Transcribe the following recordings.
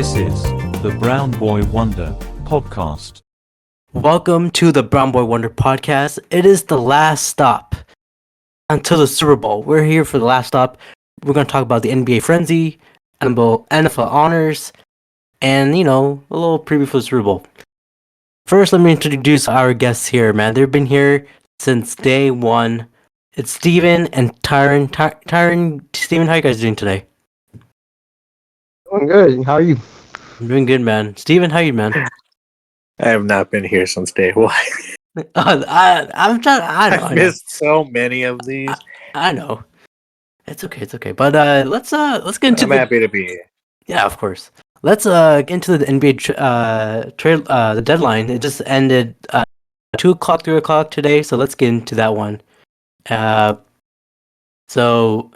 This is the Brown Boy Wonder podcast. Welcome to the Brown Boy Wonder podcast. It is the last stop until the Super Bowl. We're here for the last stop. We're going to talk about the NBA frenzy, NFL honors, and, a little preview for the Super Bowl. First, let me introduce our guests here, man. They've been here since day one. It's Steven and Tyren. Tyren, Steven, how are you guys doing today? Doing good. How are you? I'm doing good, man. Steven, how are you, man? I have not been here since day one. I'm trying. I missed so many of these. I know. It's okay. But let's get into. I'm happy to be here. Yeah, of course. Let's get into the NBA trade. The deadline. It just ended 2:00, 3:00 today. So let's get into that one. So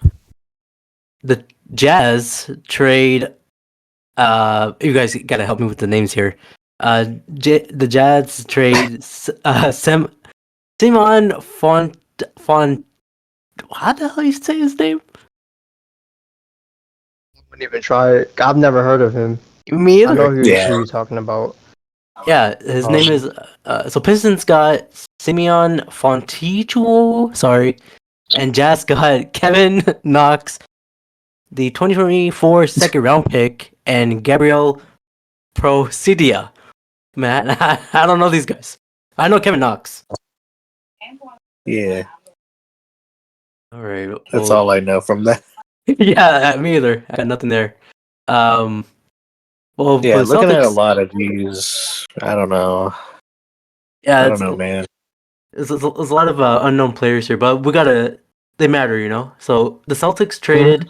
the Jazz trade. You guys gotta help me with the names here. The Jazz trade Simon Font. How the hell you say his name? I wouldn't even try it. I've never heard of him. Me either. I know who you're talking about. Yeah, his name is. So Pistons got Simeon Fontecchio, sorry, and Jazz got Kevin Knox, the 2024 second round pick, and Gabriel Procida. Man, I don't know these guys. I know Kevin Knox. Yeah, All right, that's all I know from that. Yeah, me either. I got nothing there. Well, Yeah, looking at a Celtics, lot of these, I don't know. yeah, I don't know, man. There's a lot of unknown players here, but they matter, So the Celtics traded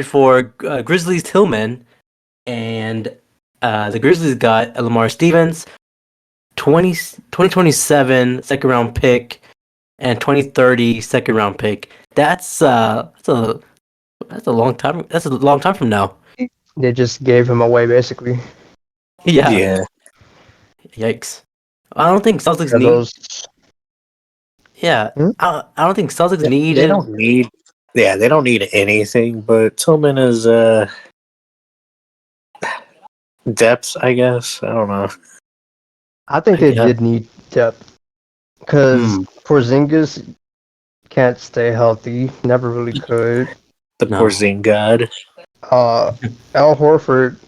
for Grizzlies Tillman, and the Grizzlies got Lamar Stevens, 2027 second round pick, and 2030 second round pick. That's a long time. That's a long time from now. They just gave him away, basically. Yeah. Yikes. I don't think Celtics need. Those... Yeah. I don't think Celtics need. They don't need. Yeah, they don't need anything. But Tillman is depth, I guess. I don't know. I think they did need depth because Porzingis can't stay healthy. Never really could. The Porzingis. Al Horford,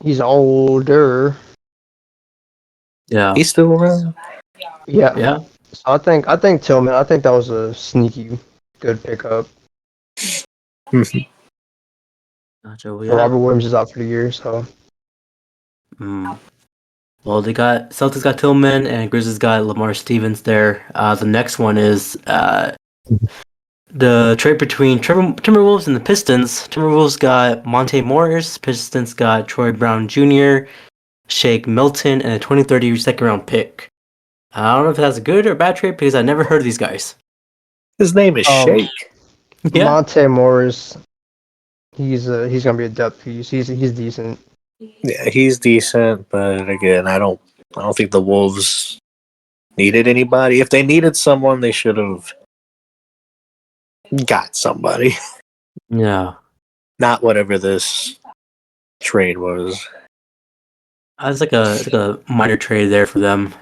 he's older. Yeah. He's still around. Yeah. So I think Tillman. I think that was a sneaky good pickup. Gotcha. Yeah. Robert Williams is out for the year, so. Well, Celtics got Tillman and Grizzlies got Lamar Stevens there. The next one is the trade between Timberwolves and the Pistons. Timberwolves got Monte Morris. Pistons got Troy Brown Jr., Shake Milton, and a 2030 second round pick. I don't know if that's a good or bad trade because I never heard of these guys. His name is Shake. Yeah. Monte Morris. He's gonna be a depth piece. He's decent. Yeah, he's decent, but again, I don't think the Wolves needed anybody. If they needed someone, they should have got somebody. Yeah. Not whatever this trade was. It's like a minor trade there for them.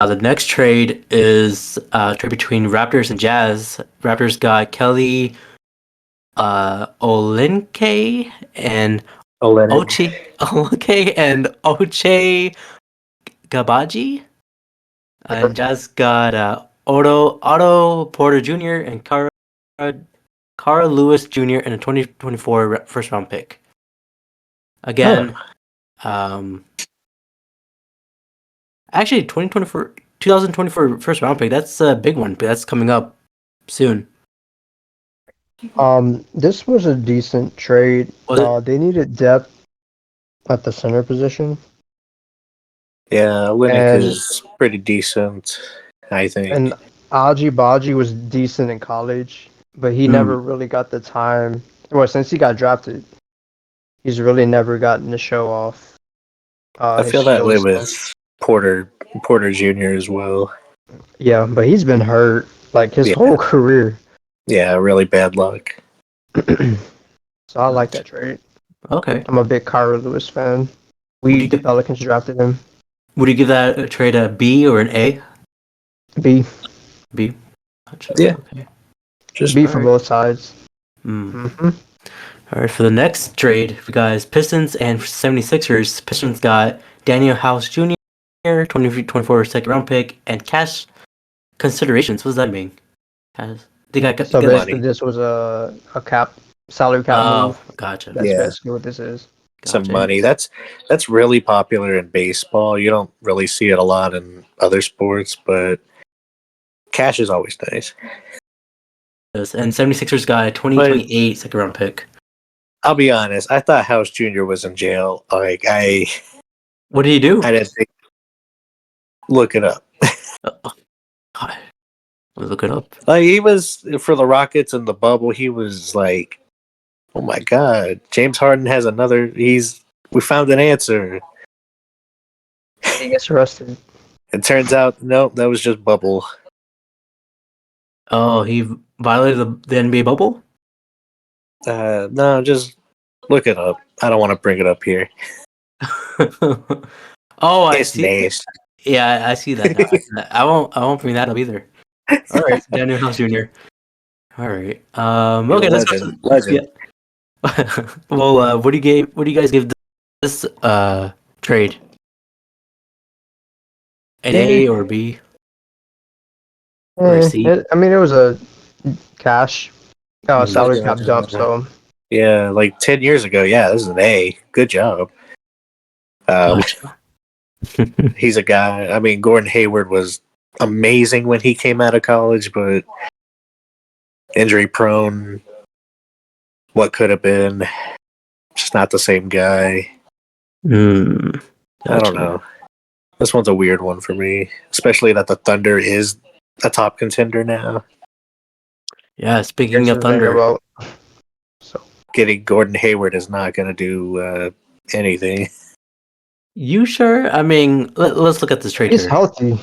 The next trade is a trade between Raptors and Jazz. Raptors got Kelly Olynyk and Oche Gabaji. And Jazz got Otto Porter Jr. and Carl Lewis Jr. and a 2024 first round pick. Again, actually 2024 first round pick. That's a big one. But that's coming up soon. This was a decent trade. They needed depth at the center position. Yeah, Olynyk is pretty decent, I think. And Baji was decent in college, but he never really got the time. Well, since he got drafted, he's really never gotten to show off. I feel that way with Porter Jr. as well. Yeah, but he's been hurt like his whole career. Yeah, really bad luck. So I like that trade. Okay. I'm a big Kyra Lewis fan. Would you The gi- Pelicans drafted him. Would you give that a trade a B or an A? B. B. Gotcha. Yeah. Okay. Just B for Alright. both sides. Hmm. Mm-hmm. All right, for the next trade, we got Pistons and 76ers. Pistons got Daniel House Jr., 2024 second round pick, and cash considerations. What does that mean? They got So get basically, money. this was a salary cap Oh, move. gotcha. That's Yeah. basically what this is. Some Gotcha. money. That's really popular in baseball. You don't really see it a lot in other sports, but cash is always nice. Yes, and 76ers got a But 2028 second round pick. I'll be honest, I thought House Jr. was in jail. Like What did he do? I didn't think. Look it up. Oh, God. Let me look it up. Like he was for the Rockets in the bubble. He was like, oh my god, James Harden has another. We found an answer. He gets arrested. It turns out no, that was just bubble. Oh, he violated the NBA bubble? No, just look it up. I don't want to bring it up here. Oh, I It's see. nasty. Yeah, I see that now. I won't bring that up either. All right, Daniel House Jr. All right. He's a Okay, let's go legend. to Legend. yeah. Well, what do you guys give this trade? An A or B or a C? I mean, it was a cash salary cap dump. Uh, So yeah, like 10 years ago. Yeah, this is an A. Good job. Gotcha. He's a guy. I mean, Gordon Hayward was amazing when he came out of college, but injury prone. What could have been? Just not the same guy. Mm, I don't gotcha. know. This one's a weird one for me, especially that the Thunder is a top contender now. Yeah, speaking here's of the thing Thunder, about. So Getting Gordon Hayward is not going to do anything. you sure? I mean, let's look at this trade he's here. healthy.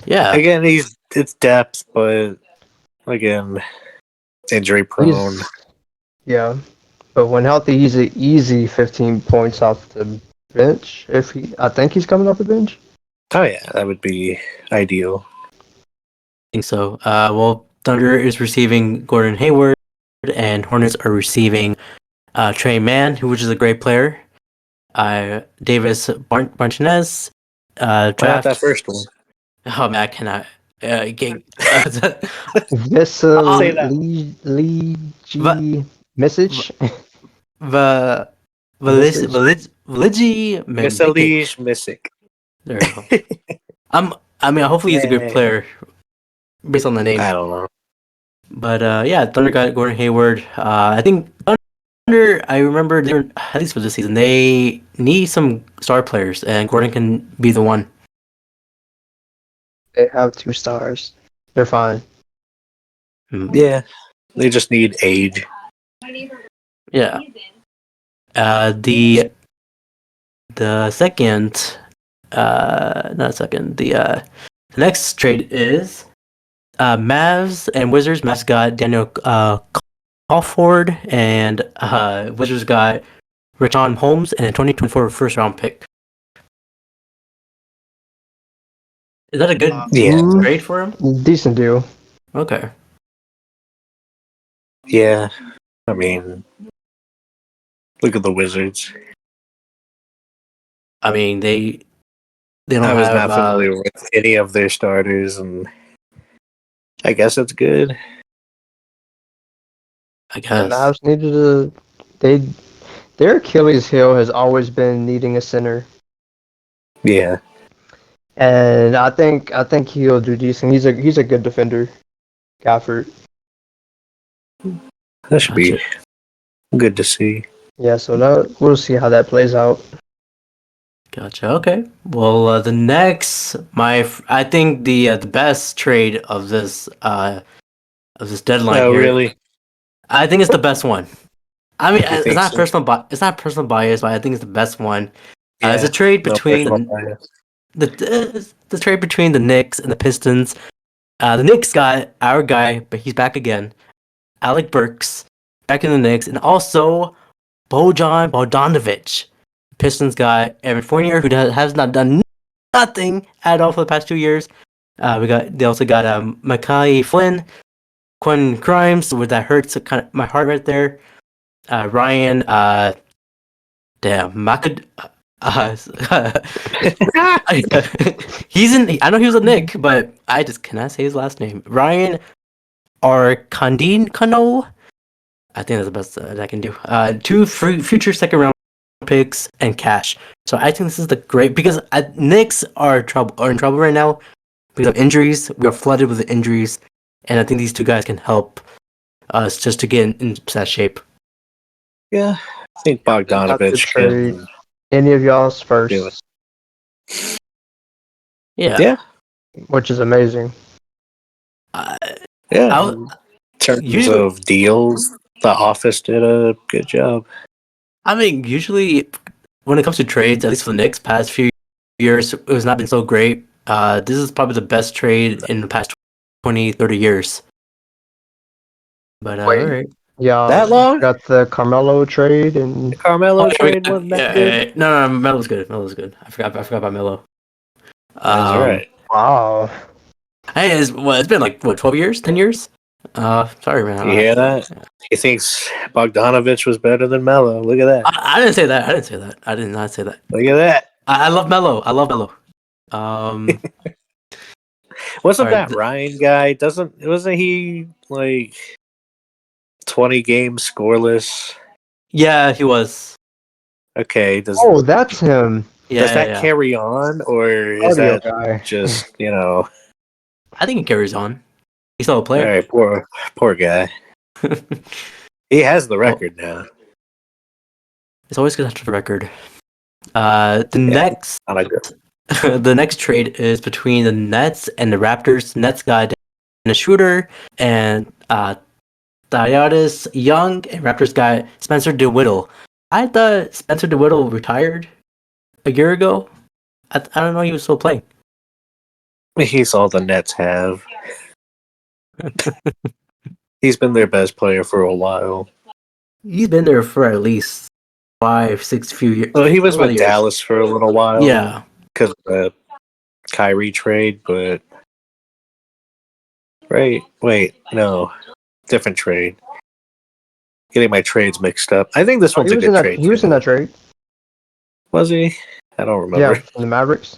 Yeah, Again, it's depth, but again, injury prone. Yeah, but when healthy, he's an easy 15 points off the bench. I think he's coming off the bench. Oh yeah, that would be ideal. I think so. Well, Thunder is receiving Gordon Hayward, and Hornets are receiving Trey Mann, which is a great player. Davis Martinez. Why not Draft. that first one? Oh man, I cannot. Gang. Say that. Ligi message. The Valigi Misalish Missick. There you go. I mean, hopefully he's a good player based on the name. I don't know. But yeah, Thunder got Gordon Hayward. I think Thunder. I remember they were, at least for this season, they need some star players, and Gordon can be the one. They have 2 stars. They're fine. Yeah, they just need age. Yeah. The second, not second. The next trade is Mavs and Wizards. Mavs got Daniel Crawford, and Wizards got Richaun Holmes and a 2024 first round pick. Is that a good Yeah. trade for him? Decent deal. Okay. Yeah, I mean, look at the Wizards. I mean, they don't I was have. not familiar with any of their starters, and I guess it's good. I The guess. Mavs needed their Achilles heel has always been needing a center. Yeah, And I think he'll do decent. He's a good defender. Gafford. that should be Gotcha. good to see. Yeah, so we'll see how that plays out. Gotcha. Okay. Well, the next, I think the best trade of this deadline Oh, here. really? I think it's the best one. I mean, You it's think not so? it's not personal bias, but I think it's the best one. It's a Yeah, trade no between personal bias. the trade between the Knicks and the Pistons. The Knicks got our guy, but he's back again. Alec Burks back in the Knicks, and also Bojan Bogdanovic, Pistons guy, Evan Fournier, who has not done nothing at all for the past 2 years. They also got Makai Flynn, Quinn Grimes, where that hurts kind of my heart right there. Ryan, damn, Makad. He's in. I know he was a Nick, but I just cannot say his last name. Ryan Arkandin Kano. I think that's the best that I can do. Two future second round picks and cash. So I think this is the great because Knicks are in trouble right now because of injuries. We are flooded with injuries, and I think these two guys can help us just to get into that shape. Yeah, I think Bogdanovich trade can any of y'all's first, do it. Yeah. which is amazing. Yeah. In terms of deals, the office did a good job. I mean, usually when it comes to trades, at least for the Knicks, past few years, it has not been so great. This is probably the best trade in the past 20, 30 years. But all right. Yeah, That long? got the Carmelo trade and The Carmelo trade wasn't that good? No, Melo's good. Melo's good. I forgot about Melo. That's right. wow. Hey, it's been like, 12 years? 10 years? Sorry, man. You hear that? He thinks Bogdanovich was better than Melo. Look at that. I didn't say that. I did not say that. Look at that. I love Melo. Wasn't that Ryan guy? Wasn't he like 20 games scoreless? Yeah, he was. Okay. That's him. Does that carry on, or is that just I think it carries on. He's still a player. All right, poor guy. He has the record now. It's always good to have the record. The next trade is between the Nets and the Raptors. Nets got a shooter and Darius Young, and Raptors got Spencer DeWitt. I thought Spencer DeWitt retired a year ago. I don't know he was still playing. He's all the Nets have. He's been their best player for a while. He's been there for at least 5-6 few years. Well, he was with Dallas for a little while. Yeah. Because of the Kyrie trade, but... Right. Wait, no. Different trade. Getting my trades mixed up. I think this one's a good trade. He was in that trade. Was he? I don't remember. Yeah, in the Mavericks.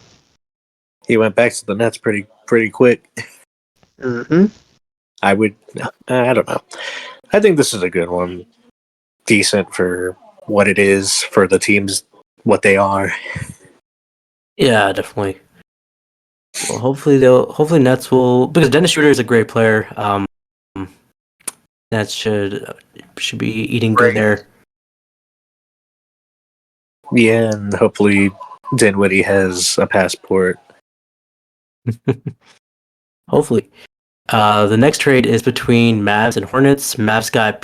He went back to the Nets pretty quick. Mm-hmm. I don't know. I think this is a good one. Decent for what it is, for the teams, what they are. Yeah, definitely. Well, hopefully Nets will, because Dennis Schroeder is a great player. Nets should be eating good there. Yeah, and hopefully Dinwiddie has a passport. Hopefully. The next trade is between Mavs and Hornets. Mavs got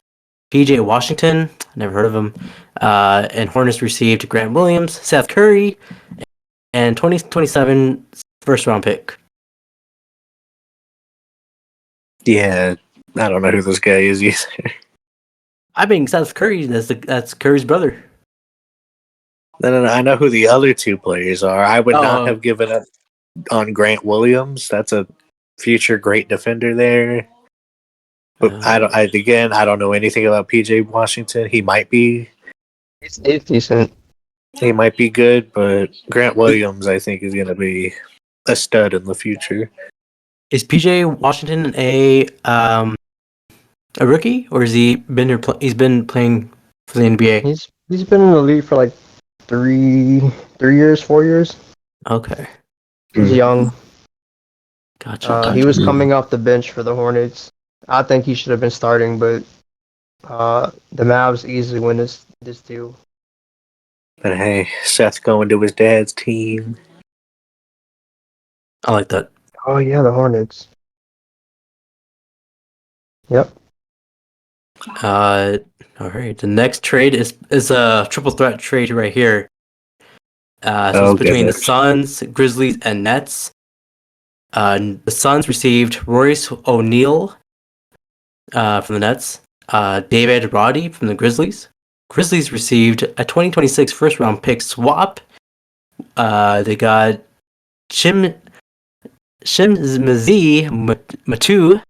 PJ Washington, never heard of him, and Hornets received Grant Williams, Seth Curry, and 2027 first round pick. Yeah, I don't know who this guy is either. I think Seth Curry, that's Curry's brother. No, I know who the other two players are. I would not have given up on Grant Williams. That's a future great defender there. But I don't know anything about PJ Washington. He might be. It's decent. He might be good, but Grant Williams, I think, is going to be a stud in the future. Is PJ Washington a rookie, or has he been there? He's been playing for the NBA. He's been in the league for like 4 years. Okay. He's young. Gotcha. He was coming off the bench for the Hornets. I think he should have been starting, but the Mavs easily win this deal. But hey, Seth's going to his dad's team. I like that. Oh yeah, the Hornets. Yep. All right. The next trade is a triple threat trade right here. It's between the Suns, Grizzlies, and Nets. The Suns received Royce O'Neal from the Nets, David Roddy from the Grizzlies, Grizzlies received a 2026 first round pick swap. They got Shimzi Matu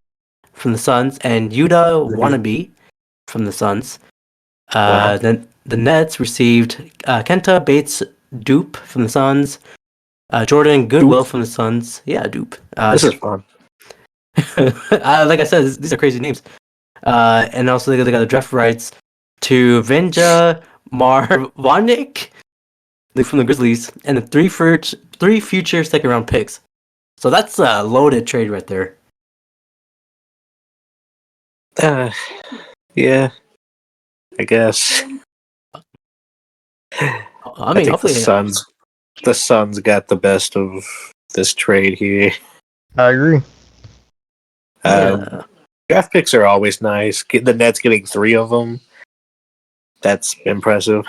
from the Suns and Yuta Wannabe from the Suns. Then the Nets received Kenta Bates Dupe from the Suns, Jordan Goodwill from the Suns. Yeah, Dupe. This is fun. Like I said, these are crazy names. And also they got the draft rights to Venja Marvanik from the Grizzlies and the three future second round picks. So that's a loaded trade right there. Yeah, I guess. I mean, think hopefully the Suns got the best of this trade here. I agree. Yeah. Draft picks are always nice. The Nets getting 3 of them, that's impressive.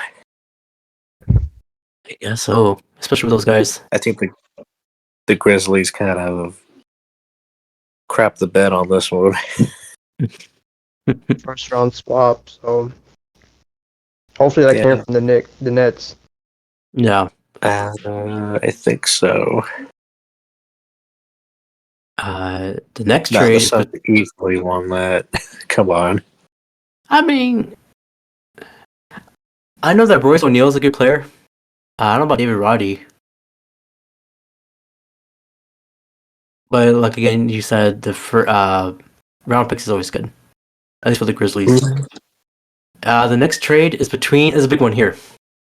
I guess so, especially with those guys. I think the Grizzlies kind of crap the bed on this one. First round swap, so hopefully that came from the Nets. Yeah. I think so. The next The trade. Suns easily won that. Come on. I mean, I know that Royce O'Neal is a good player. I don't know about David Roddy. But like again, you said the round picks is always good, at least for the Grizzlies. The next trade is a big one here.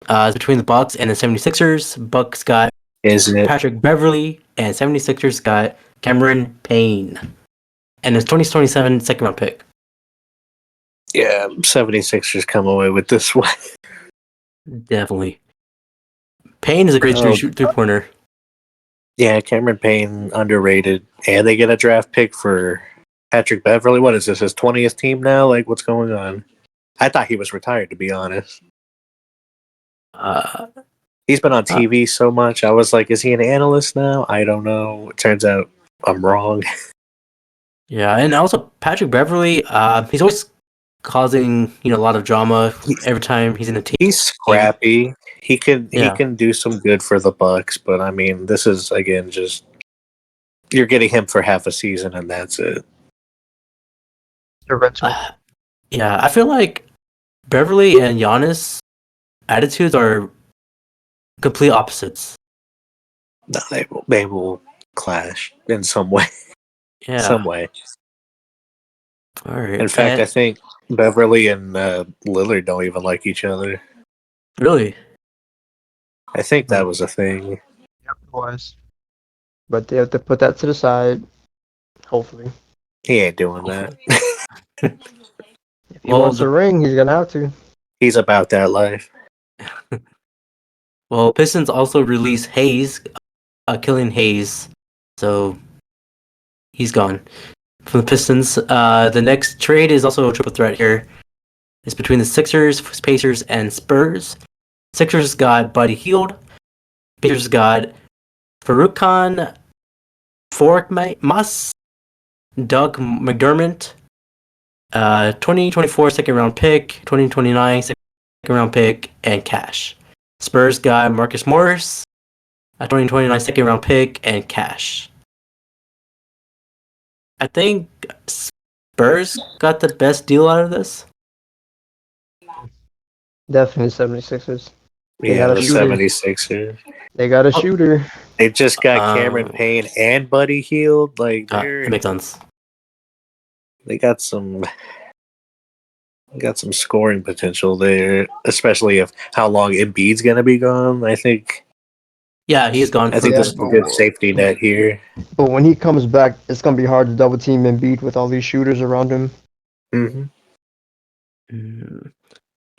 It's between the Bucks and the 76ers. Bucks got Patrick Beverly, and 76ers got Cameron Payne. And it's 2027 second round pick. Yeah, 76ers come away with this one. Definitely. Payne is a great three-pointer. Yeah, Cameron Payne, underrated. And they get a draft pick for Patrick Beverly. What is this, his 20th team now? Like, what's going on? I thought he was retired, to be honest. He's been on TV so much. I was like, is he an analyst now? I don't know. It turns out I'm wrong. Yeah, and also Patrick Beverly, he's always causing a lot of drama every time he's in a team. He's scrappy. He can do some good for the Bucks, but I mean, this is again just you're getting him for half a season and that's it. Yeah, I feel like Beverly and Giannis' attitudes are complete opposites. No, they will clash in some way. Yeah. Some way. All right. In fact, I think Beverly and Lillard don't even like each other. Really? I think that was a thing. Yep, it was. But they have to put that to the side. Hopefully. He ain't doing that. If he wants a ring, he's gonna have to. He's about that life. Well, Pistons also released Hayes, Killian Hayes, so he's gone from the Pistons. The next trade is also a triple threat here. It's between the Sixers, Pacers, and Spurs. Sixers got Buddy Hield. Pacers got Farouk Khan, Mas, Doug McDermott, 2024 second round pick, 2029 second round pick, and cash. Spurs got Marcus Morris, a 2029 second round pick, and cash. I think Spurs got the best deal out of this. Definitely 76ers. Yeah, the 76ers. They got a shooter. They just got Cameron Payne and Buddy Hield. Like, that makes sense. They got some scoring potential there, especially if how long Embiid's gonna be gone. I think. Yeah, he's gone. I think this is a good safety net here. But when he comes back, it's gonna be hard to double team Embiid with all these shooters around him. Mm-hmm.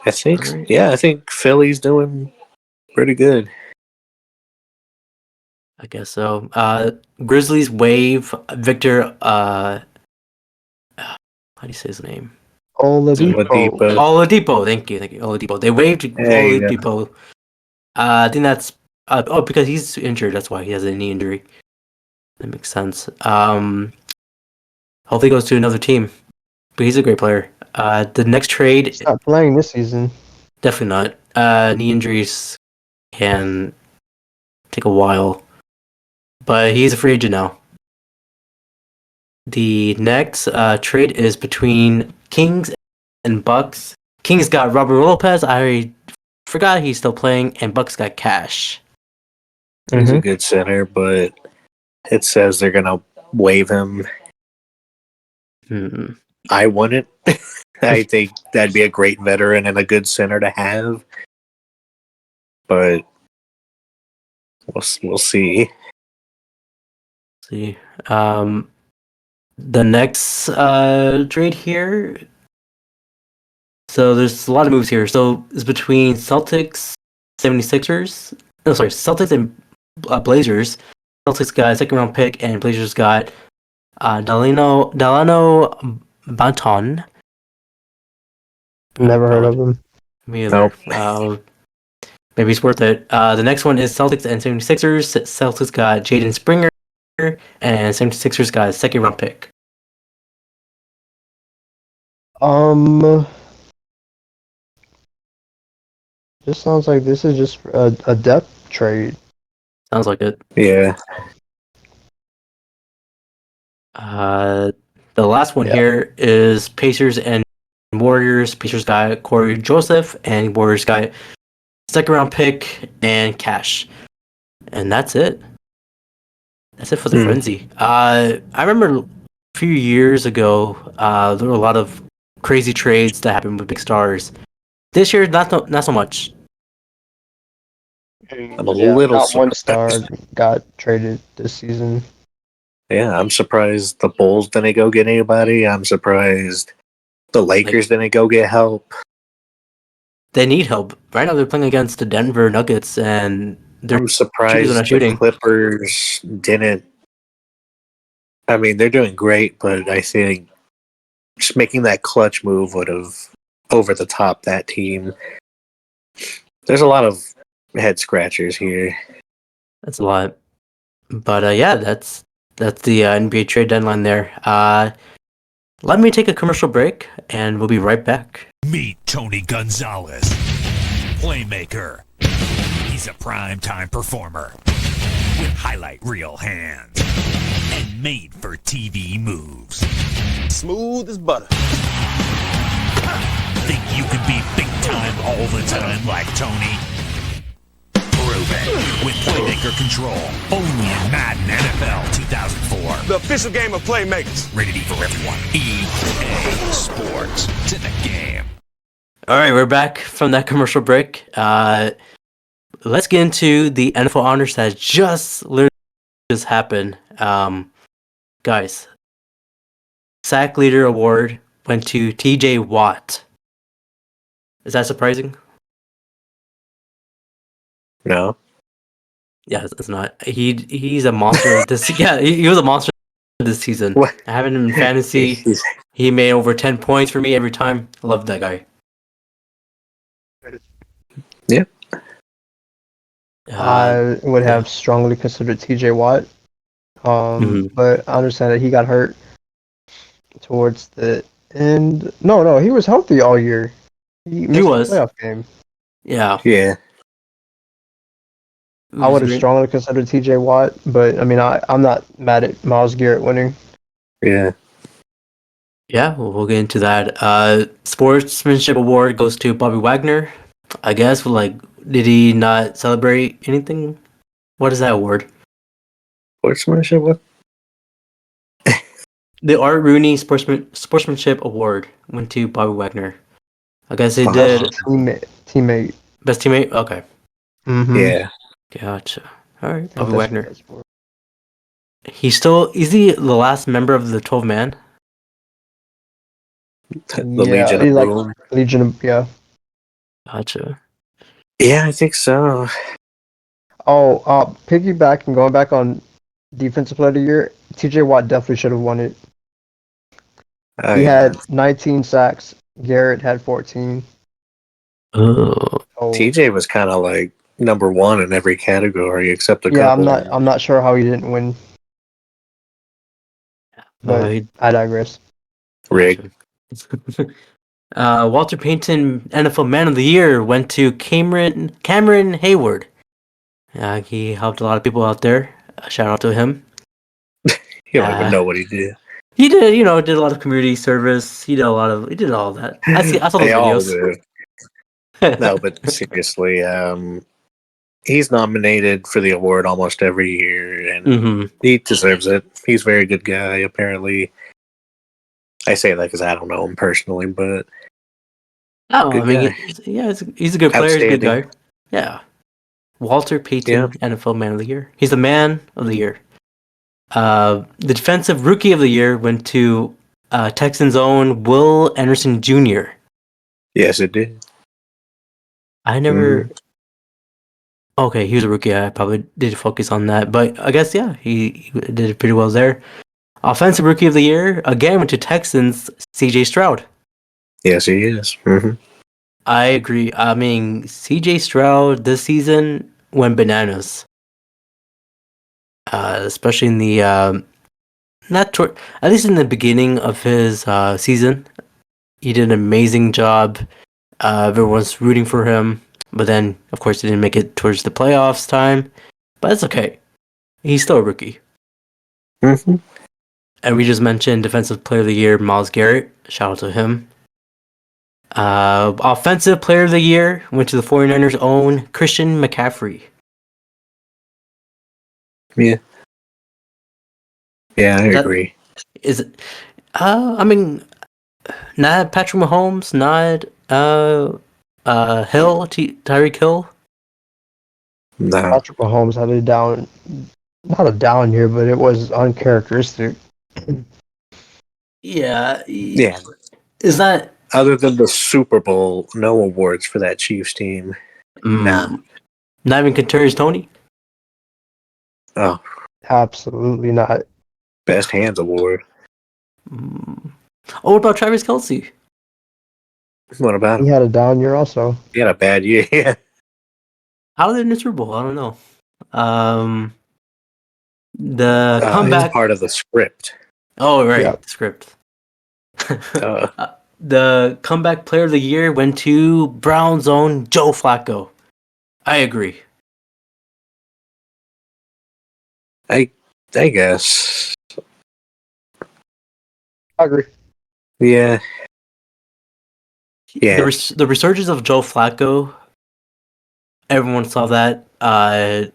I think. Yeah, I think Philly's doing pretty good. I guess so. Grizzlies waive Victor. How do you say his name? Oladipo. Thank you. Oladipo. They waived Oladipo. I think that's because he's injured. That's why he has a knee injury. That makes sense. Hopefully he goes to another team. But he's a great player. The next trade. He's not playing this season. Definitely not. Knee injuries can take a while, but he's a free agent now. The next trade is between Kings and Bucks. Kings got Robert Lopez. I forgot he's still playing, and Bucks got Cash. He's a good center, but it says they're gonna waive him. I wouldn't. I think that'd be a great veteran and a good center to have, but we'll see. See, the next trade here. So there's a lot of moves here. So it's between Celtics, 76ers. No, sorry, Celtics and Blazers. Celtics got a second round pick, and Blazers got Delano Banton. Never heard of him. Me either. Maybe it's worth it. The next one is Celtics and 76ers. Celtics got Jaden Springer, and 76ers got a second round pick. This sounds like this is just a depth trade. Sounds like it. Yeah. The last one here is Pacers and Warriors. Pacers got Corey Joseph, and Warriors got second round pick and cash. And that's it. That's it for the frenzy. I remember a few years ago, there were a lot of crazy trades that happened with big stars. This year, not so much. I'm a little not one surprised. star got traded this season. Yeah, I'm surprised the Bulls didn't go get anybody. I'm surprised the Lakers didn't go get help. They need help. Right now they're playing against the Denver Nuggets, and I'm surprised the Clippers didn't. I mean, they're doing great, but I think just making that clutch move would have over the top that team. There's a lot of head scratchers here. That's a lot. But yeah, that's the NBA trade deadline there. Let me take a commercial break, and we'll be right back. Meet Tony Gonzalez, playmaker. He's a primetime performer with highlight reel hands and made-for-TV moves. Smooth as butter. Think you can be big time all the time like Tony? Prove it with Playmaker Control. Only in Madden NFL 2004. The official game of playmakers. Rated E for everyone. EA Sports. It's in the game. All right, we're back from that commercial break. Let's get into the NFL honors that literally just happened. Guys, sack leader award went to TJ Watt. Is that surprising? No. Yeah, it's not. He's a monster. He was a monster this season. What? I have him in fantasy. He made over 10 points for me every time. I love that guy. Yeah. I would have strongly considered TJ Watt. But I understand that he got hurt towards the end. No, he was healthy all year. He missed the playoff game. Yeah. Yeah. I would have strongly considered TJ Watt, but I mean, I'm not mad at Myles Garrett winning. Yeah. Yeah, we'll get into that. Sportsmanship award goes to Bobby Wagner. I guess, did he not celebrate anything? What is that award? Sportsmanship? What? The Art Rooney Sportsmanship Award went to Bobby Wagner. I guess he did. Teammate. Best teammate? Okay. Mm-hmm. Yeah. Gotcha. All right, Bobby Wagner. Is he the last member of the 12 man? Legion of, yeah. Gotcha. Yeah, I think so. Oh, piggyback and going back on defensive player of the year, TJ Watt definitely should have won it. He had 19 sacks. Garrett had 14. Oh. TJ was kind of like number one in every category except a couple. Yeah, I'm not sure how he didn't win. But I digress. Rig. Walter Payton NFL Man of the Year went to Cameron Hayward. He helped a lot of people out there. Shout out to him. You don't even know what he did. He did, did a lot of community service. He did all of that. I saw those They all videos. do. No, but seriously, he's nominated for the award almost every year, and he deserves it. He's a very good guy, apparently. I say that because I don't know him personally, but he's a good player. He's a good guy. Yeah. Walter Payton, NFL Man of the Year. He's the Man of the Year. The Defensive Rookie of the Year went to Texans' own Will Anderson Jr. Yes, it did. I never. Okay, he was a rookie. I probably did focus on that, but I guess he did pretty well there. Offensive Rookie of the Year again went to Texans' C.J. Stroud. Yes, he is. I agree. I mean, C.J. Stroud this season went bananas. Especially in the at least in the beginning of his season, he did an amazing job. Everyone's rooting for him, but then of course he didn't make it towards the playoffs time. But it's okay. He's still a rookie. And we just mentioned Defensive Player of the Year, Myles Garrett. Shout out to him. Offensive Player of the Year went to the 49ers' own Christian McCaffrey. Yeah, I agree. Is it? I mean, not Patrick Mahomes, not Hill, Tyreek Hill. No, Patrick Mahomes had not a down year, but it was uncharacteristic. Yeah. Is that other than the Super Bowl? No awards for that Chiefs team. Nah. Not even Kadarius Toney. Oh, absolutely not. Best Hands award. Oh, what about Travis Kelce? What about him? He had a down year also. He had a bad year. Yeah. How did in the Super Bowl? I don't know. The comeback part of the script. Oh, right, yeah. Script. The comeback player of the year went to Brown's own Joe Flacco. I agree. I guess. I agree. Yeah. The resurgence of Joe Flacco. Everyone saw that. What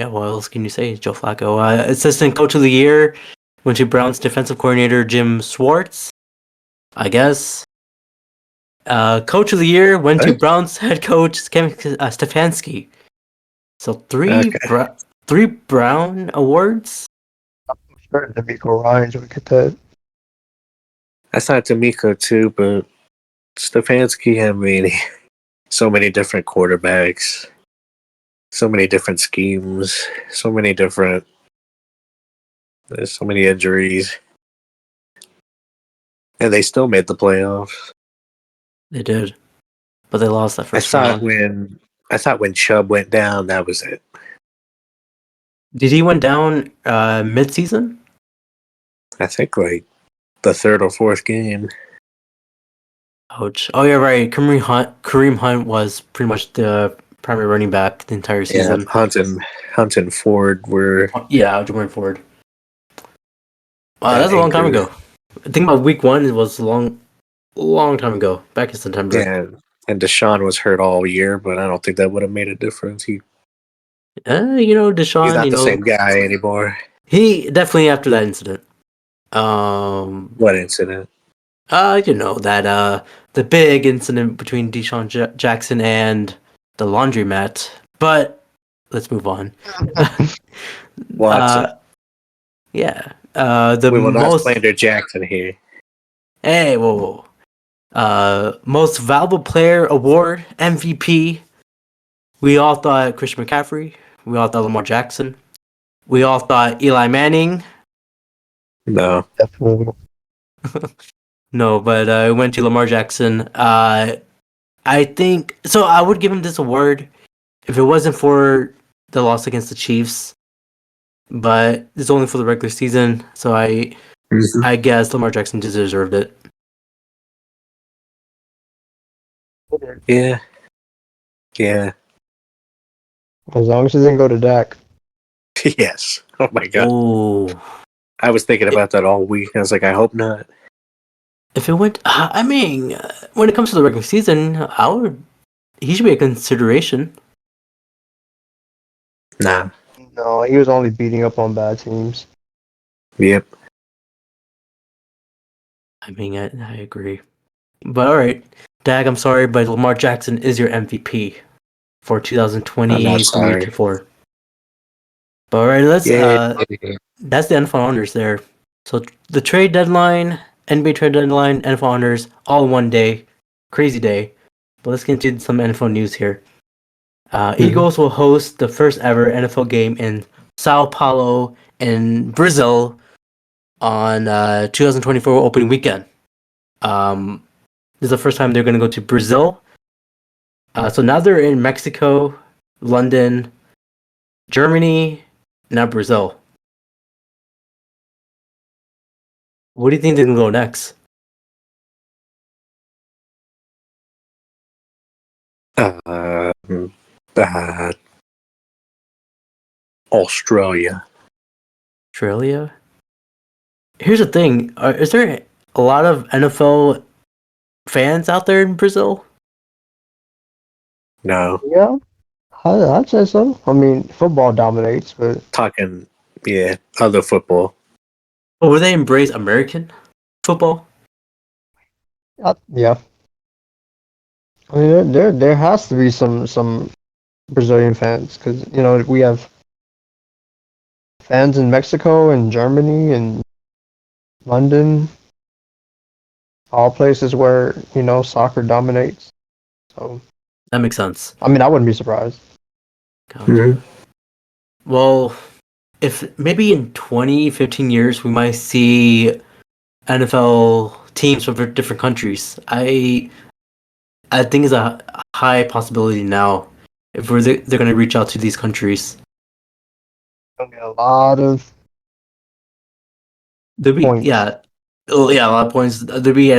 else can you say? Joe Flacco. Assistant Coach of the Year went to Brown's defensive coordinator Jim Schwartz. I guess. Coach of the Year went to Browns head coach Kevin Stefanski. So three Brown awards. I'm sure D'Amico Ryans would get that. I thought D'Amico too, but Stefanski, I mean, so many different quarterbacks, so many different schemes, there's so many injuries. And they still made the playoffs. They did. But they lost that first round. I thought when Chubb went down, that was it. Did he went down mid-season? I think like the third or fourth game. Ouch. Oh, yeah, right. Kareem Hunt was pretty much the primary running back the entire season. Yeah, Hunt and Ford were... Yeah, Jordan Ford. That's a long time ago. I think about week 1, it was a long time ago, back in September. Yeah, and Deshaun was hurt all year, but I don't think that would have made a difference. Deshaun, he's not the same guy anymore. He definitely after that incident. What incident? That the big incident between Deshaun Jackson and the laundromat. But let's move on. Yeah. We will not slander Jackson here. Hey, whoa. Most Valuable Player Award, MVP. We all thought Christian McCaffrey. We all thought Lamar Jackson. We all thought Eli Manning. No. Definitely. No, but it went to Lamar Jackson. I think... So I would give him this award if it wasn't for the loss against the Chiefs. But it's only for the regular season, so I guess Lamar Jackson deserved it. Yeah. Yeah. As long as it didn't go to Dak. Yes. Oh my god. Oh, I was thinking about that all week. I was like, I hope not. if it went, I mean, when it comes to the regular season, he should be a consideration. Nah. No, he was only beating up on bad teams. Yep. I mean, I agree. But all right, Dak, I'm sorry, but Lamar Jackson is your MVP for I'm not 2023 sorry. to 4. But all right, let's. Yeah. That's the NFL honors there. So the trade deadline, NBA trade deadline, NFL honors, all in one day, crazy day. But let's get into some NFL news here. Eagles will host the first ever NFL game in Sao Paulo in Brazil on 2024 opening weekend. This is the first time they're going to go to Brazil. So now they're in Mexico, London, Germany, now Brazil. What do you think they're going to go next? Uh, Australia. Australia? Here's the thing. Is there a lot of NFL fans out there in Brazil? No. Yeah, I'd say so. I mean, football dominates, but Talking, yeah, other football. Or will they embrace American football? yeah. I mean, there has to be some Brazilian fans because we have fans in Mexico and Germany and London, all places where soccer dominates. So That makes sense. I mean, I wouldn't be surprised. Gotcha. Mhm. Well, if maybe in 20, 15 years we might see NFL teams from different countries. I think it's a high possibility now if they're going to reach out to these countries. Gonna get a lot of There'll be points. yeah, a lot of points. There'll be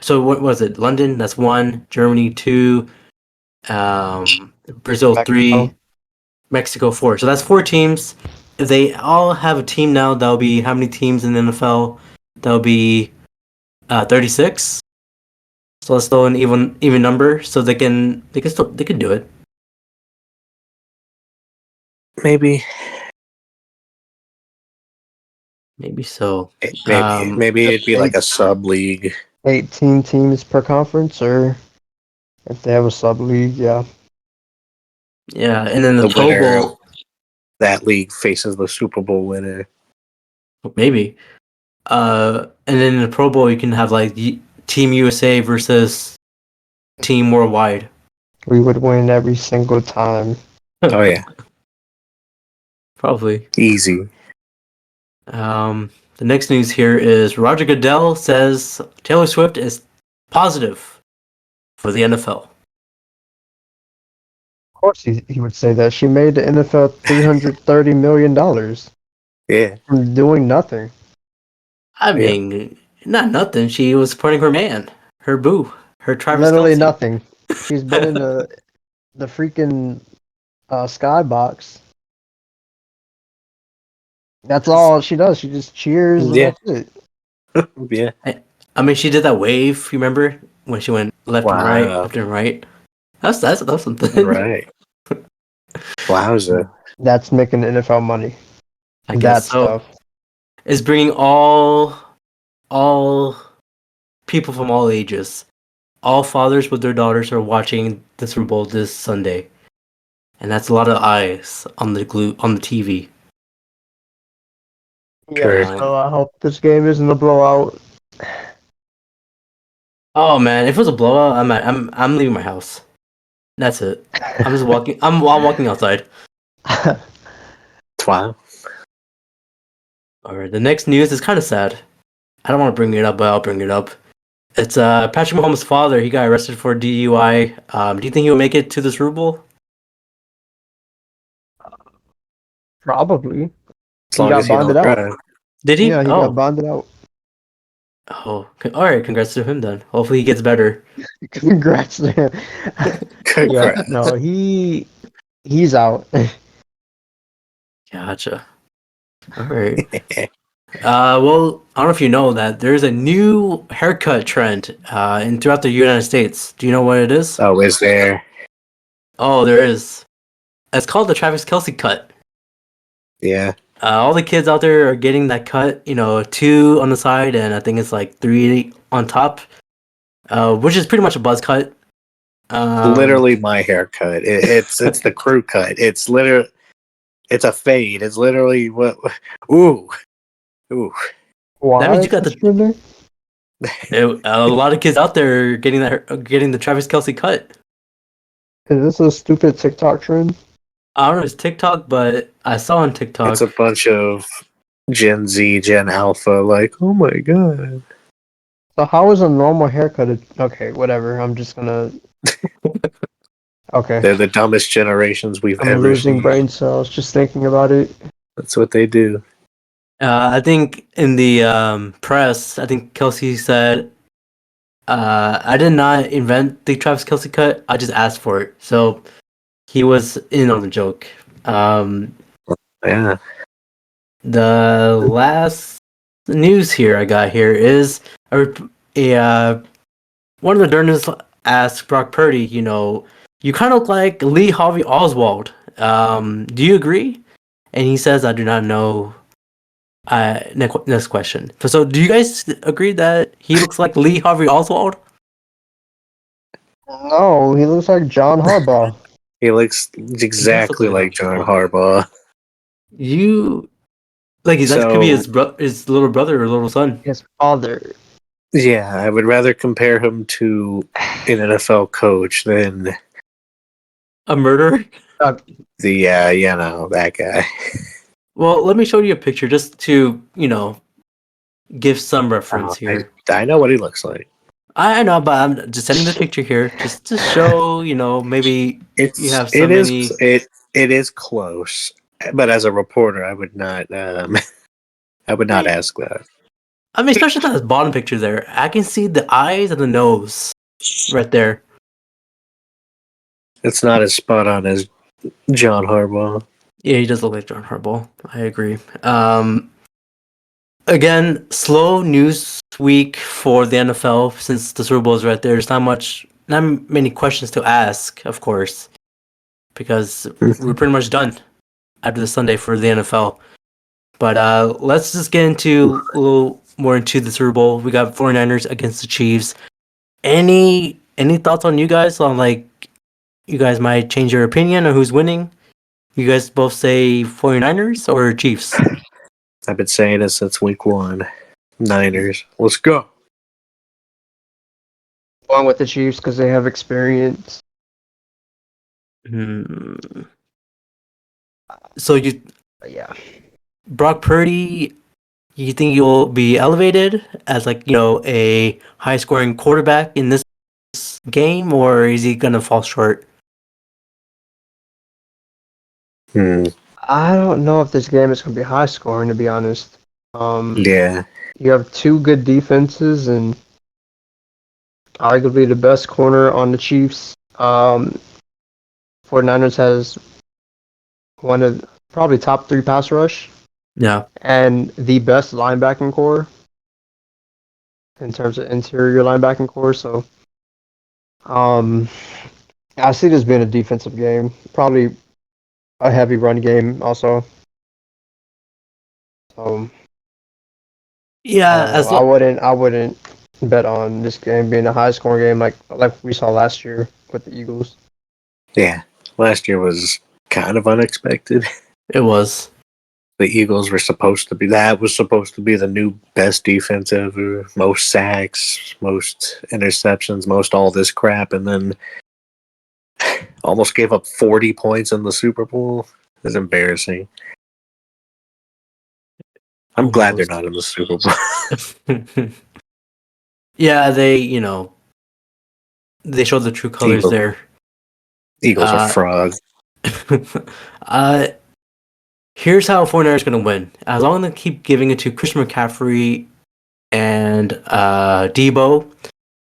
so what was it? London, that's 1, Germany 2, Brazil 3, Mexico. Mexico 4. So that's 4 teams. If they all have a team now, that'll be how many teams in the NFL? That'll be 36. So let's throw an even number so they can do it. Maybe. Maybe so. Maybe it'd be like a sub league. 18 teams per conference, or if they have a sub league, yeah. Yeah, and then the The Pro winner of Bowl, that league faces the Super Bowl winner. maybe. And then in the Pro Bowl, you can have like Team USA versus Team Worldwide. We would win every single time. Oh yeah, Probably. easy. The next news here is Roger Goodell says Taylor Swift is positive for the NFL. Of course, he would say that. She made the NFL $330 million Yeah, from doing nothing. I mean, not nothing. She was supporting her man, her boo, her Travis Literally Kelce. nothing. She's been in the freaking skybox. That's all she does. She just cheers and Yeah. that's it. yeah. I mean, she did that wave. You remember when she went left and right, Wow. left and right? That's something. Right. Wowza. That's making the NFL money. I That guess so. stuff. It's bringing all people from all ages, all fathers with their daughters are watching the Super Bowl this Sunday, and that's a lot of eyes on the TV. Yeah, Sure. so I hope this game isn't a blowout. Oh man, if it was a blowout, I'm leaving my house. That's it. I'm just walking. I'm walking outside. Wow. All right. The next news is kind of sad. I don't want to bring it up, but I'll bring it up. It's Patrick Mahomes' father. He got arrested for DUI. Do you think he'll make it to the Super Bowl? Probably. As long got as you bonded don't out. drive. Did he? Yeah, he got bonded out. Oh, all right. Congrats to him then. Hopefully he gets better. Congrats to him. Yeah, Congrats. no, he's out. Gotcha. All right. Well, I don't know if you know that there's a new haircut trend in throughout the United States. Do you know what it is? Oh, is there? Oh, there is. It's called the Travis Kelsey cut. Yeah. All the kids out there are getting that cut. 2 on the side, and I think it's like 3 on top, which is pretty much a buzz cut. Literally my haircut. It's the crew cut. It's literally it's a fade. It's literally what. Ooh, ooh. Why? That means you got the. Sugar? A lot of kids out there are getting the Travis Kelsey cut. Is this a stupid TikTok trend? I don't know if it's TikTok, but I saw on TikTok. It's a bunch of Gen Z, Gen Alpha. Like, oh my god. So how is a normal haircut? Okay, whatever. I'm just gonna. Okay. They're the dumbest generations we've I'm ever losing seen. brain cells just thinking about it. That's what they do. I think in the press, I think Kelsey said, "I did not invent the Travis Kelsey cut. I just asked for it." So he was in on the joke. Yeah. The last news here I got here is one of the journalists asked Brock Purdy, you kind of look like Lee Harvey Oswald. Do you agree? And he says, I do not know. Next question. So do you guys agree that he looks like Lee Harvey Oswald? No, he looks like John Harbaugh. He looks exactly like John Harbaugh. You like that could be his little brother or little son. His father. Yeah, I would rather compare him to an NFL coach than A murderer? that guy. Well, let me show you a picture just to, give some reference here. I know what he looks like. I know, but I'm just sending the picture here just to show, maybe you have so it many. It is close, but as a reporter, I would not ask that. I mean, especially that bottom picture there. I can see the eyes and the nose right there. It's not as spot on as John Harbaugh. Yeah, he does look like John Harbaugh. I agree. Again, slow news week for the NFL since the Super Bowl is right there. There's not many questions to ask, of course, because we're pretty much done after the Sunday for the NFL. But let's just get into a little more into the Super Bowl. We got 49ers against the Chiefs. Any thoughts on you guys on you guys might change your opinion on who's winning? You guys both say 49ers or Chiefs? I've been saying it since week 1. Niners. Let's go. Going with the Chiefs because they have experience. So Yeah. Brock Purdy, you think you'll be elevated as a high scoring quarterback in this game, or is he gonna fall short? I don't know if this game is going to be high scoring, to be honest. Yeah. You have 2 good defenses and arguably the best corner on the Chiefs. 49ers has one of probably top 3 pass rush. Yeah. And the best linebacking core in terms of interior linebacking core. So, I see this being a defensive game. Probably a heavy run game also. So, Yeah, I wouldn't bet on this game being a high scoring game like we saw last year with the Eagles. Yeah. Last year was kind of unexpected. it was. The Eagles were supposed to be the new best defense ever. Most sacks, most interceptions, most all this crap, and then almost gave up 40 points in the Super Bowl. It's embarrassing. I'm glad they're not in the Super Bowl. Yeah, they showed the true colors there. Eagles are frogs. Here's how 49ers going to win. As long as they keep giving it to Christian McCaffrey and Debo.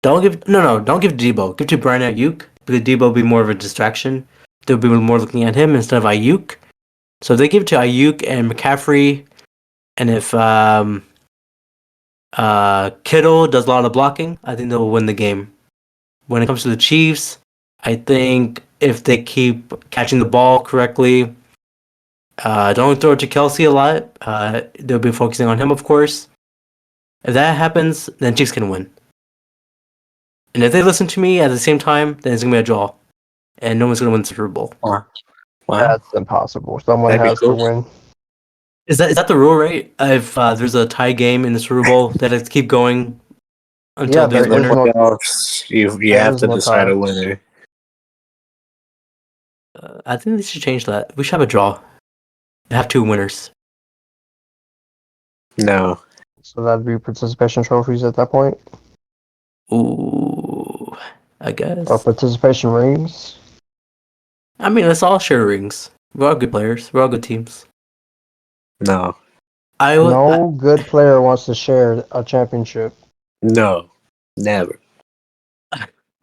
Don't give Debo. Give to Brian Ayuk because Debo will be more of a distraction. They'll be more looking at him instead of Ayuk. So if they give it to Ayuk and McCaffrey, and if Kittle does a lot of blocking, I think they'll win the game. When it comes to the Chiefs, I think if they keep catching the ball correctly, don't throw it to Kelsey a lot. They'll be focusing on him, of course. If that happens, then Chiefs can win. And if they listen to me at the same time, then it's gonna be a draw, and no one's gonna win the Super Bowl. Wow. That's impossible. Someone That'd be has cool. to win. Is that the rule, right? If there's a tie game in the Super Bowl, that it's keep going until there's a there is winner. no- You have to decide a winner. I think they should change that. We should have a draw. Have 2 winners. No. So that'd be participation trophies at that point, Ooh, I guess. or participation rings. I mean, let's all share rings. We're all good players. We're all good teams. No. No good player wants to share a championship. No. Never.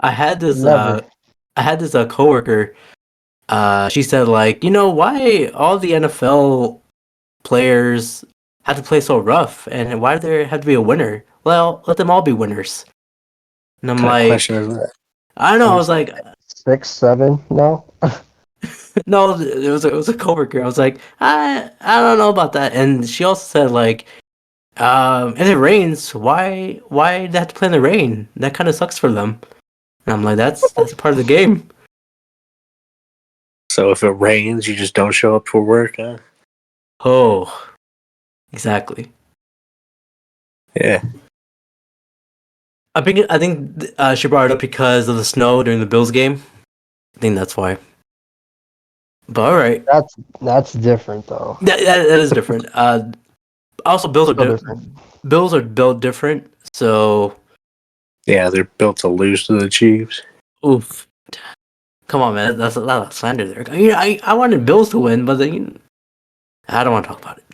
I had this. Never. I had this coworker. She said, like, why all the NFL players have to play so rough, and why do there have to be a winner? Well, let them all be winners. And I'm What kind of like, question is that? I don't know. I was like, 6, 7, no. no, it was a coworker. I was like, I don't know about that. And she also said, like, if it rains, why do they have to play in the rain? That kind of sucks for them. And I'm like, that's a part of the game. So if it rains, you just don't show up for work, huh? Oh, exactly. Yeah. I think she brought it up because of the snow during the Bills game. I think that's why. But all right, That's different though. that is different. Also, Bills Still are different. Bills are built different. So, Yeah, they're built to lose to the Chiefs. oof. Come on, man. That's a lot of slander there. I wanted Bills to win, but then I don't want to talk about it.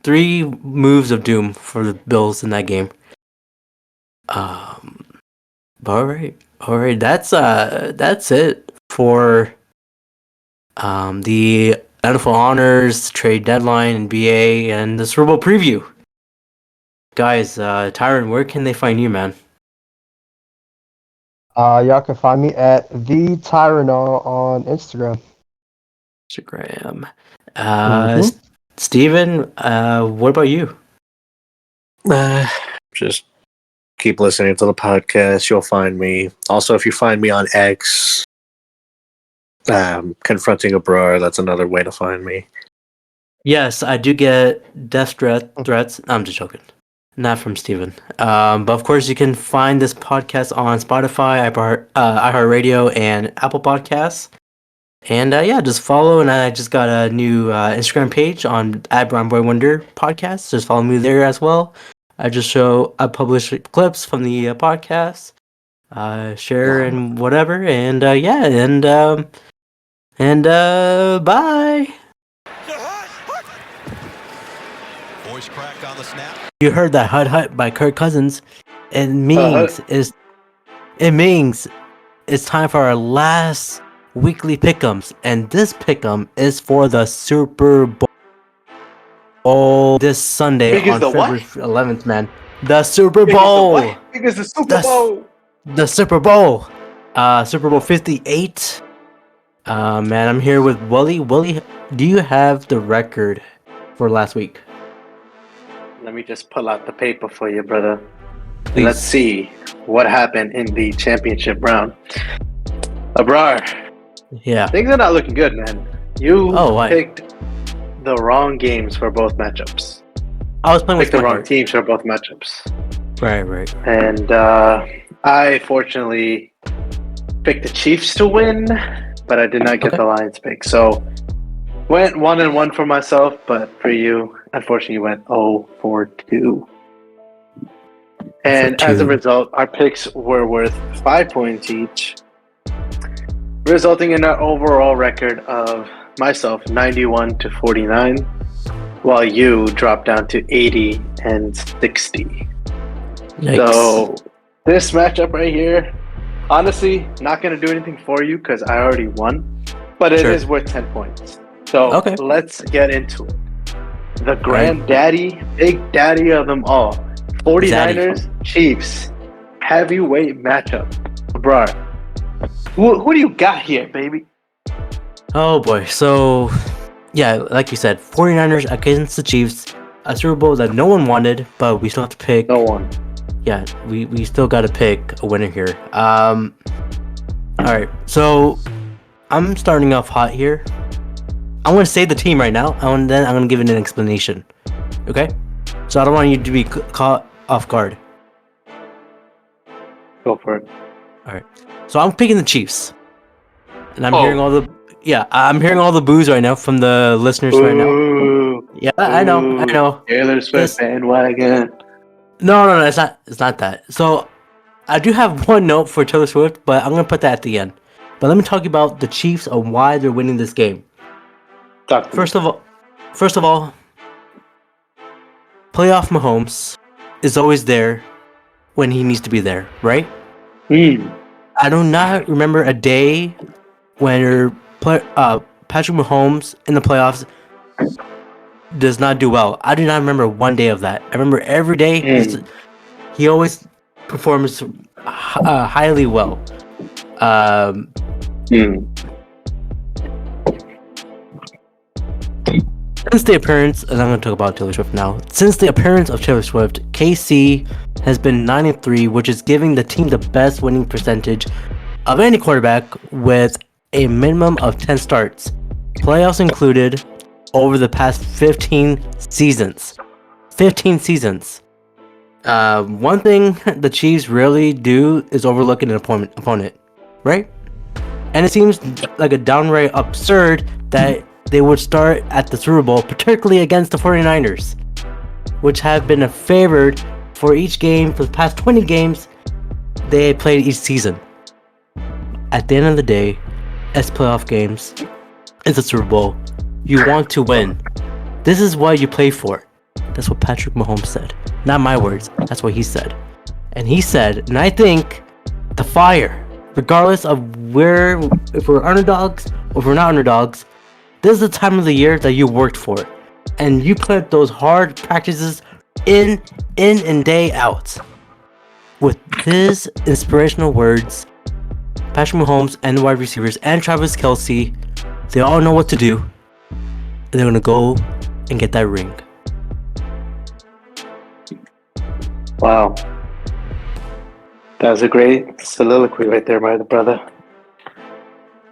Three moves of doom for the Bills in that game. But all right. That's it for the NFL honors, trade deadline, NBA, and the Super Bowl preview. Guys, Tyren, where can they find you, man? Y'all can find me at the Tyren on Instagram. Instagram. Mhm. Steven, what about you? Just keep listening to the podcast. You'll find me. Also, if you find me on X, confronting Abrar, that's another way to find me. Yes, I do get death threats. I'm just joking. Not from Steven. But of course, you can find this podcast on Spotify, iHeartRadio, and Apple Podcasts. And just follow. And I just got a new Instagram page on @BrownBoyWonder Podcast. Just follow me there as well. I publish clips from the podcast, share and whatever. And bye. Voice crack on the snap. You heard that "hut hut" by Kirk Cousins. It means it's time for our last weekly pickems, and this pickem is for the Super Bowl this Sunday on February 11th, man. The Super Bowl. Because the Super Bowl. The Super Bowl. Super Bowl 58. Man, I'm here with Wally. Wally, do you have the record for last week? Let me just pull out the paper for you, brother. Please. Let's see what happened in the championship round. Abrar, Yeah. things are not looking good, man. You Why? picked the wrong games for both matchups. I was playing with Picked the my wrong heart. teams for both matchups. Right. And I fortunately picked the Chiefs to win, but I did not get the Lions pick. So went 1-1 for myself, but for you, unfortunately, you went 0-2. And as a result, our picks were worth 5 points each, resulting in an overall record of myself 91-49, while you dropped down to 80 and 60. Yikes. So this matchup right here, honestly, not going to do anything for you because I already won, but it is worth 10 points. So Okay. let's get into it. The granddaddy, big daddy of them all, 49ers, Chiefs, heavyweight matchup. Abrar, who do you got here, baby? Oh boy. So, yeah, like you said, 49ers against the Chiefs. A Super Bowl that no one wanted, but we still have to pick. No one. Yeah, we still got to pick a winner here. All right. So, I'm starting off hot here. I'm going to say the team right now, and then I'm going to give it an explanation. Okay? So, I don't want you to be caught off guard. Go for it. All right. So, I'm picking the Chiefs. And I'm hearing all the... Yeah, I'm hearing all the boos right now from the listeners right now. Yeah, I know. Taylor Swift bandwagon. No, it's not that. So, I do have one note for Taylor Swift, but I'm gonna put that at the end. But let me talk about the Chiefs and why they're winning this game. First of all, playoff Mahomes is always there when he needs to be there, right? I do not remember a day when Patrick Mahomes in the playoffs does not do well. I do not remember one day of that. I remember every day he always performs highly well. Since the appearance, and I'm going to talk about Taylor Swift now. Since the appearance of Taylor Swift, KC has been 9-3, which is giving the team the best winning percentage of any quarterback with a minimum of 10 starts, playoffs included, over the past 15 seasons. 15 seasons. One thing the Chiefs really do is overlook an opponent, right? And it seems like a downright absurd that they would start at the Super Bowl, particularly against the 49ers, which have been favored for each game for the past 20 games they played each season. At the end of the day, as playoff games, it's a Super Bowl. You want to win. This is what you play for. That's what Patrick Mahomes said. Not my words. That's what he said. And he said, and I think the fire, regardless of if we're underdogs or if we're not underdogs, this is the time of the year that you worked for. And you put those hard practices in and day out. With his inspirational words, Patrick Mahomes and the wide receivers and Travis Kelce, they all know what to do. And they're going to go and get that ring. Wow. That was a great soliloquy right there, my brother.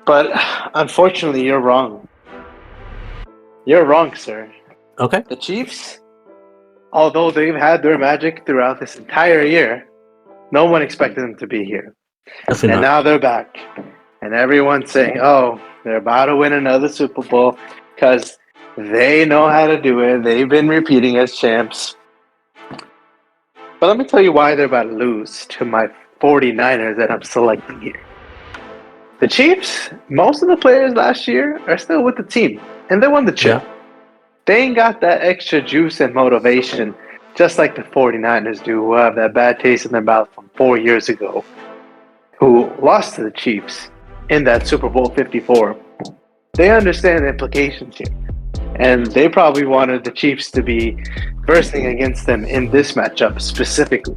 But unfortunately, you're wrong. You're wrong, sir. Okay. The Chiefs, although they've had their magic throughout this entire year, no one expected them to be here. Definitely And not. now they're back. And everyone's saying, oh, they're about to win another Super Bowl because they know how to do it. They've been repeating as champs. But let me tell you why they're about to lose to my 49ers that I'm selecting here. The Chiefs, most of the players last year are still with the team, and they won the chip. Yeah. They ain't got that extra juice and motivation, just like the 49ers do, who have that bad taste in their mouth from 4 years ago, who lost to the Chiefs in that Super Bowl 54. They understand the implications here, and they probably wanted the Chiefs to be versing against them in this matchup specifically.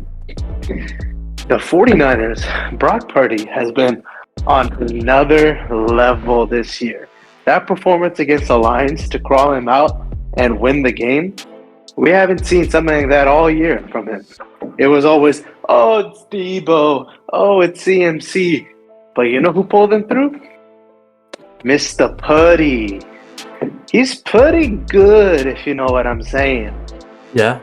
The 49ers, Brock Purdy has been on another level this year. That performance against the Lions to crawl him out and win the game, we haven't seen something like that all year from him. It was always, oh, it's Debo, oh, it's CMC. But you know who pulled him through? Mr. Purdy. He's pretty good, if you know what I'm saying. Yeah.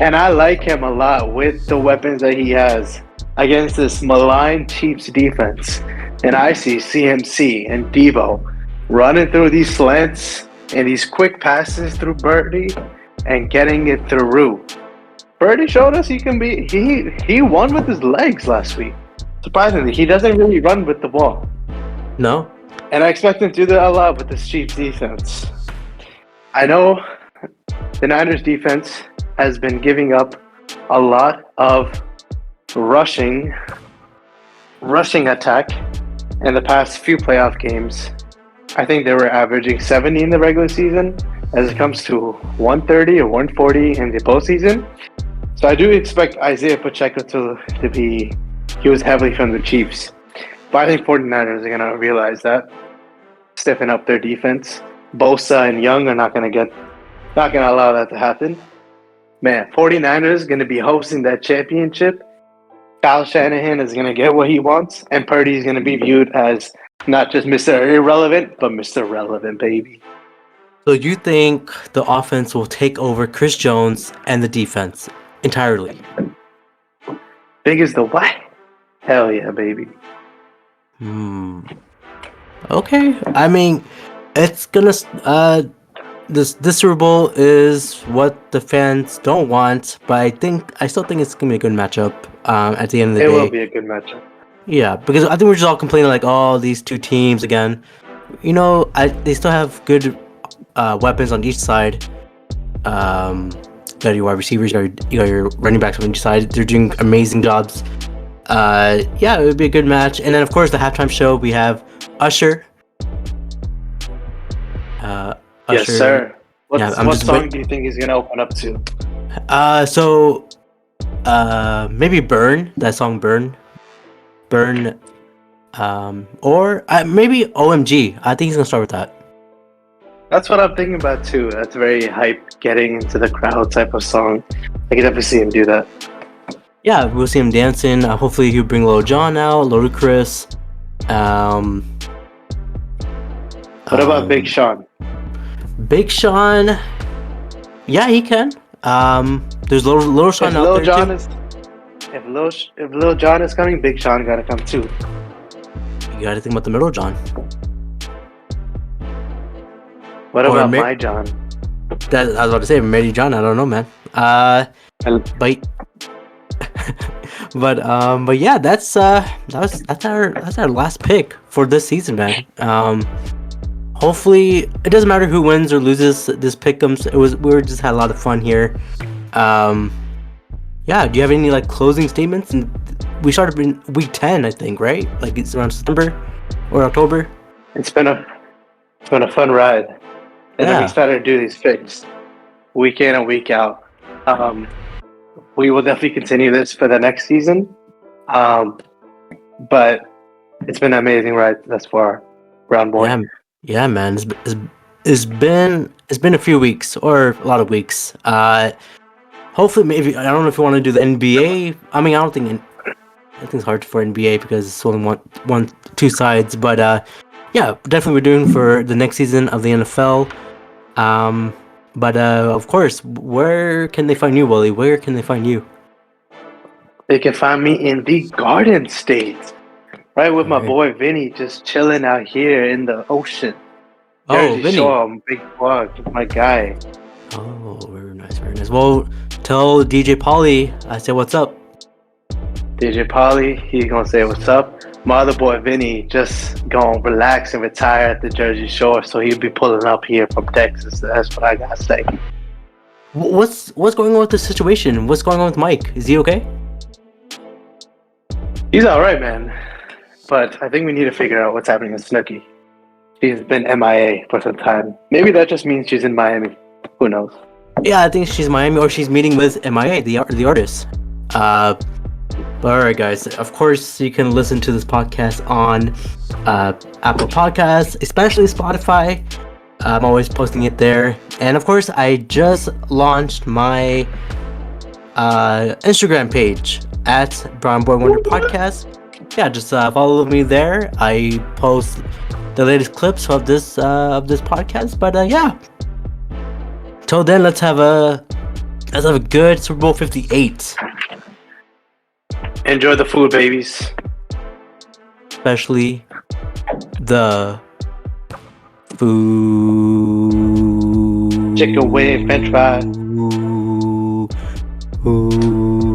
And I like him a lot with the weapons that he has against this maligned Chiefs defense. And I see CMC and Debo running through these slants and these quick passes through Birdie and getting it through. Birdie showed us he can be. He won with his legs last week. Surprisingly, he doesn't really run with the ball. No. And I expect him to do that a lot with this Chiefs defense. I know the Niners defense has been giving up a lot of rushing attack in the past few playoff games. I think they were averaging 70 in the regular season. As it comes to 130 or 140 in the postseason. So I do expect Isaiah Pacheco to be used heavily from the Chiefs. But I think 49ers are going to realize that, stiffen up their defense. Bosa and Young are not going to allow that to happen. Man, 49ers going to be hosting that championship. Kyle Shanahan is going to get what he wants, and Purdy is going to be viewed as not just Mr. Irrelevant, but Mr. Relevant, baby. So you think the offense will take over Chris Jones and the defense entirely? Big as the what? Hell yeah, baby. Okay. I mean, it's gonna. This Super Bowl is what the fans don't want, but I still think it's gonna be a good matchup. At the end of the day, it will be a good matchup. Yeah, because I think we're just all complaining like, oh, these two teams again. You know, they still have good weapons on each side. You got your wide receivers, you got your running backs on each side. They're doing amazing jobs. Yeah, it would be a good match. And then of course the halftime show we have Usher. Yes, sir. What song waiting. do you think he's gonna open up to? Maybe Burn. That song Burn. Or maybe OMG. I think he's gonna start with that. That's what I'm thinking about too. That's very hype, getting into the crowd type of song. I can definitely see him do that. Yeah, we'll see him dancing. Hopefully he'll bring Lil Jon out, Ludacris. What about Big Sean? Big Sean, yeah, he can. There's Lil Sean out there too. If Lil Jon is coming, Big Sean gotta come too. You gotta think about the middle John. What about my John? I was about to say Mary John. I don't know, man. But yeah, that's our last pick for this season, man. Hopefully, it doesn't matter who wins or loses this pick'ems. We just had a lot of fun here. Yeah. Do you have any like closing statements? And we started in week 10, I think, right? Like it's around September or October. It's been a fun ride. And then we started to do these picks week in and week out. We will definitely continue this for the next season. But it's been an amazing ride thus far, Brown Boy. Yeah, man. It's been a few weeks or a lot of weeks. Hopefully, maybe I don't know if you want to do the NBA. I mean, I think it's hard for NBA because it's only two sides. But yeah, definitely we're doing for the next season of the NFL. But of course, where can they find you, Wally? Where can they find you? They can find me in the Garden State, right with my boy Vinny, just chilling out here in the ocean. Vinny. Shore, big plug, my guy. Oh, very nice, very nice. Well, tell DJ Pauly I said what's up. DJ Pauly, he's gonna say what's up. My other boy Vinny just gonna relax and retire at the Jersey Shore, so he'll be pulling up here from Texas. That's what I gotta say. What's going on with the situation? What's going on with Mike? Is he okay? He's all right, man. But I think we need to figure out what's happening with Snooki. She's been MIA for some time. Maybe that just means she's in Miami. Who knows? Yeah, I think she's Miami or she's meeting with MIA, the artist. But alright, guys. Of course, you can listen to this podcast on Apple Podcasts, especially Spotify. I'm always posting it there. And of course, I just launched my Instagram page at Brown Boy Wonder Podcast. Yeah, just follow me there. I post the latest clips of this podcast. But yeah, till then, let's have a good Super Bowl 58. Enjoy the food, babies. Especially the food. Chicken wing, french fries. Food.